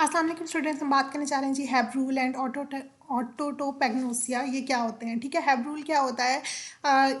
अस्सलाम वालेकुम स्टूडेंट्स, हम बात करने जा रहे हैं जी हैब्रूल एंड ऑटोटोपैग्नोसिया। ये क्या होते हैं? ठीक है, हैब्रूल क्या होता है?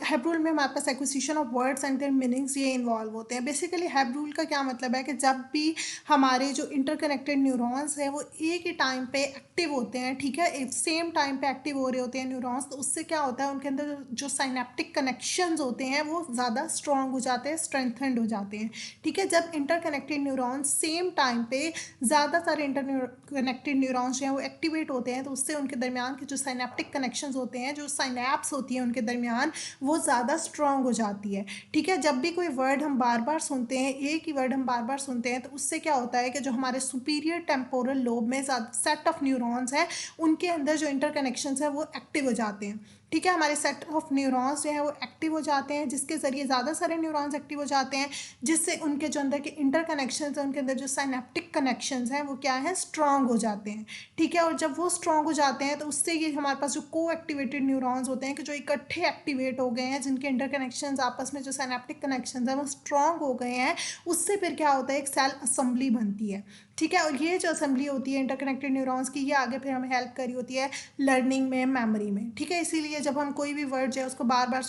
हैब्रूल में हमारे पास acquisition of words and their meanings ये इन्वॉल्व होते हैं। बेसिकली हैब्रूल का क्या मतलब है कि जब भी हमारे जो इंटरकनेक्टेड न्यूरॉन्स हैं वो एक ही टाइम पे एक्टिव होते हैं, ठीक है, एक सेम टाइम पे एक्टिव हो रहे होते हैं न्यूरॉन्स, तो उससे क्या होता है, उनके अंदर जो साइनेप्टिक कनेक्शंस होते हैं वो ज़्यादा स्ट्रॉन्ग हो जाते हैं, स्ट्रेंथेंड हो जाते हैं। ठीक है, जब इंटरकनेक्टेड न्यूरॉन्स सेम टाइम पे ज़्यादा सारे इंटरकनेक्टेड न्यूरॉन्स जो हैं वो एक्टिवेट होते हैं, तो उससे उनके दरमियान के जो साइनेप्टिक कनेक्शंस होते हैं, जो साइनैप्स होती हैं उनके दरमियान, वो ज़्यादा स्ट्रॉन्ग हो जाती है। ठीक है, जब भी कोई वर्ड हम बार बार सुनते हैं, एक ही वर्ड हम बार बार सुनते हैं, तो उससे क्या होता है कि जो हमारे सुपीरियर टेम्पोरल लोब में सेट ऑफ न्यूरॉन्स हैं, उनके अंदर जो इंटरकनेक्शंस हैं वो एक्टिव हो जाते हैं। ठीक है, हमारे सेट ऑफ न्यूरॉन्स जो हैं वो एक्टिव हो जाते हैं, जिसके ज़रिए ज़्यादा सारे न्यूरॉन्स एक्टिव हो जाते हैं, जिससे उनके जो अंदर के इंटरकनेक्शंस हैं, उनके अंदर जो साइनेप्टिक कनेक्शंस हैं वो क्या है, स्ट्रॉन्ग हो जाते हैं। ठीक है, और जब वो स्ट्रॉन्ग हो जाते हैं तो उससे ये हमारे पास जो को एक्टिवेटेड न्यूरॉन्स होते हैं कि जो इकट्ठे एक्टिवेट हो गए हैं, जिनके इंटरकनेक्शंस आपस में जो साइनेप्टिक कनेक्शंस हैं वो स्ट्रॉन्ग हो गए हैं, उससे फिर क्या होता है, एक सेल असेंबली बनती है। ठीक है, और ये जो असेंबली होती है इंटरकनेक्टेड न्यूरॉन्स की, ये आगे फिर हमें हेल्प करी होती है लर्निंग में, मेमोरी में। ठीक है, इसीलिए जब हम कोई भी वर्ड जो है उसको बार बार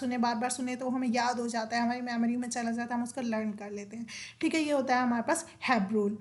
सुने तो हमें याद हो जाता है, हमारी मेमोरी में चला जाता है, हम उसको लर्न कर लेते हैं। ठीक है, ये होता है हमारे पास हैब रूल।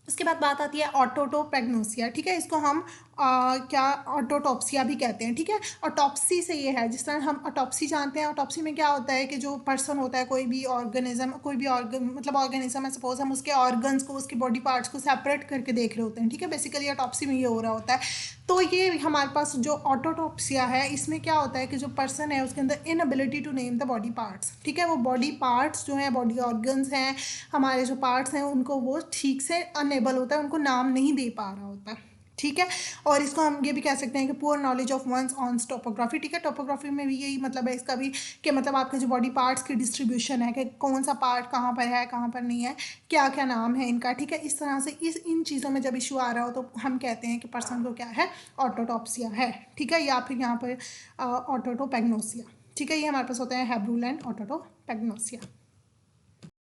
उसके बाद बात आती है ऑटोटोपैग्नोसिया। ठीक है, इसको हम क्या ऑटोटॉप्सिया भी कहते हैं। ठीक है, ऑटोप्सी से ये है, जिस तरह हम ऑटोप्सी जानते हैं, ऑटोप्सी में क्या होता है कि जो पर्सन होता है, कोई भी ऑर्गेनिज्म, कोई भी ऑर्गन मतलब ऑर्गेनिज्म है, सपोज हम उसके ऑर्गन्स को, उसके बॉडी पार्ट्स को सेपरेट करके देख रहे होते हैं। ठीक है, बेसिकली ऑटोप्सी में ये हो रहा होता है। तो ये हमारे पास जो ऑटोटॉप्सिया है, इसमें क्या होता है कि जो पर्सन है उसके अंदर inability to name the body parts. ठीक है, वो बॉडी पार्ट्स जो हैं, बॉडी ऑर्गन्स हैं, हमारे जो पार्ट्स हैं, उनको वो ठीक से अनएबल होता है, उनको नाम नहीं दे पा रहा होता है। ठीक है, और इसको हम ये भी कह सकते हैं कि poor knowledge of one's own topography. ठीक है, टोपोग्राफी में भी यही मतलब है इसका भी, कि मतलब आपके जो बॉडी पार्ट्स की डिस्ट्रीब्यूशन है, कि कौन सा पार्ट कहाँ पर है, कहाँ पर नहीं है, क्या क्या नाम है इनका। ठीक है, इस तरह से इन चीज़ों में जब इशू आ रहा हो तो हम कहते हैं कि पर्सन को क्या है, ऑटोटॉप्सिया है। ठीक है, या फिर यहाँ पर ऑटोटोपैग्नोसिया। ठीक है, ये हमारे पास होता है हैब्रूल एंड ऑटोटोपैग्नोसिया।